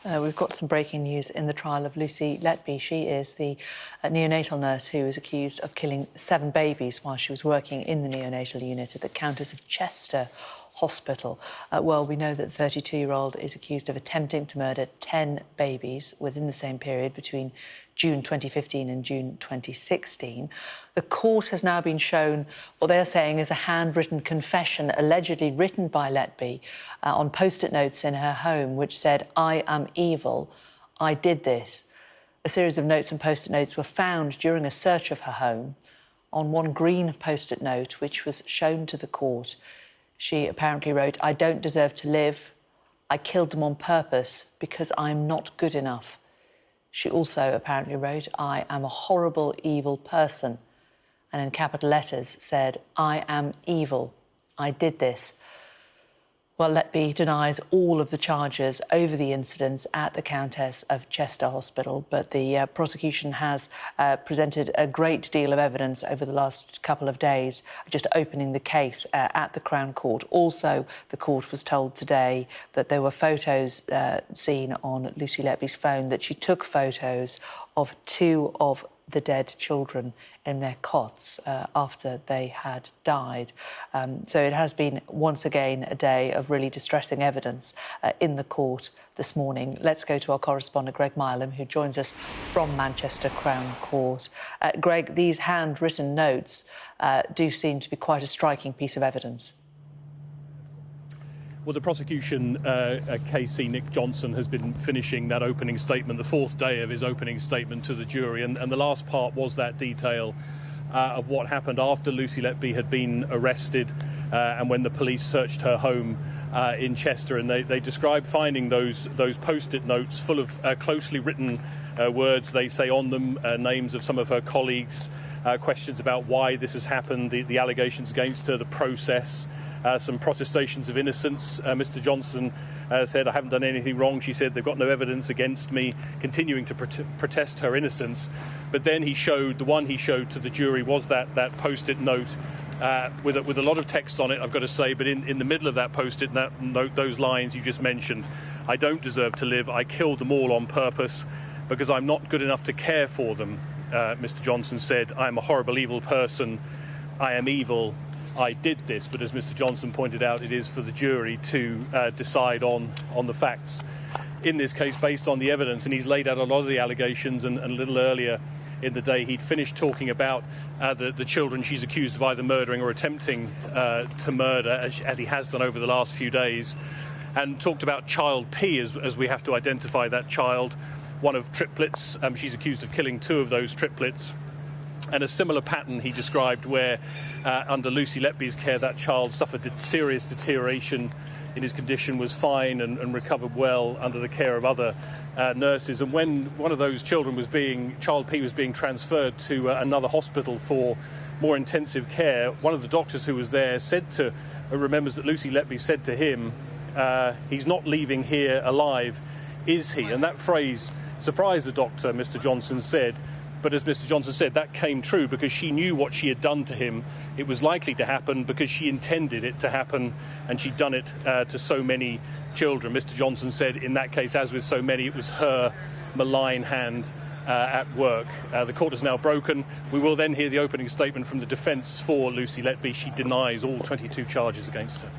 We've got some breaking news in the trial of Lucy Letby. She is the neonatal nurse who is accused of killing 7 babies while she was working in the neonatal unit at the Countess of Chester Hospital. Well, we know that the 32-year-old is accused of attempting to murder 10 babies within the same period between June 2015 and June 2016. The court has now been shown what they're saying is a handwritten confession allegedly written by Letby on post-it notes in her home, which said, "I am evil, I did this." A series of notes and post-it notes were found during a search of her home. On one green post-it note, which was shown to the court, she apparently wrote, "I don't deserve to live. I killed them on purpose because I'm not good enough." She also apparently wrote, "I am a horrible, evil person," and in capital letters said, "I am evil. I did this." Well, Letby denies all of the charges over the incidents at the Countess of Chester Hospital, but the prosecution has presented a great deal of evidence over the last couple of days, just opening the case at the Crown Court. Also, the court was told today that there were photos seen on Lucy Letby's phone, that she took photos of 2 of the dead children in their cots after they had died. So it has been, once again, a day of really distressing evidence in the court this morning. Let's go to our correspondent, Greg Milam, who joins us from Manchester Crown Court. Greg, these handwritten notes do seem to be quite a striking piece of evidence. Well, the prosecution, KC Nick Johnson, has been finishing that opening statement, the 4th day of his opening statement to the jury. And the last part was that detail of what happened after Lucy Letby had been arrested and when the police searched her home in Chester. And they described finding those post-it notes full of closely written words. They say on them names of some of her colleagues, questions about why this has happened, the allegations against her, the process. Some protestations of innocence. Mr. Johnson said, "I haven't done anything wrong." She said, "They've got no evidence against me," continuing to protest her innocence. But then the one he showed to the jury was that post-it note with a lot of text on it, I've got to say, but in the middle of that post-it note, those lines you just mentioned: "I don't deserve to live. I killed them all on purpose because I'm not good enough to care for them." Mr. Johnson said, "I am a horrible, evil person. I am evil. I did this." But as Mr. Johnson pointed out, it is for the jury to decide on the facts in this case based on the evidence. And he's laid out a lot of the allegations, and a little earlier in the day he'd finished talking about the children she's accused of either murdering or attempting to murder, as he has done over the last few days, and talked about child P as we have to identify that child, one of triplets. She's accused of killing 2 of those triplets. And a similar pattern he described where, under Lucy Letby's care, that child suffered serious deterioration in his condition, was fine and recovered well under the care of other nurses. And when one of those children child P was being transferred to another hospital for more intensive care, one of the doctors who was there remembers that Lucy Letby said to him, "He's not leaving here alive, is he?" And that phrase surprised the doctor, Mr. Johnson said. But as Mr. Johnson said, that came true because she knew what she had done to him. It was likely to happen because she intended it to happen, and she'd done it to so many children. Mr. Johnson said in that case, as with so many, it was her malign hand at work. The court is now broken. We will then hear the opening statement from the defence for Lucy Letby. She denies all 22 charges against her.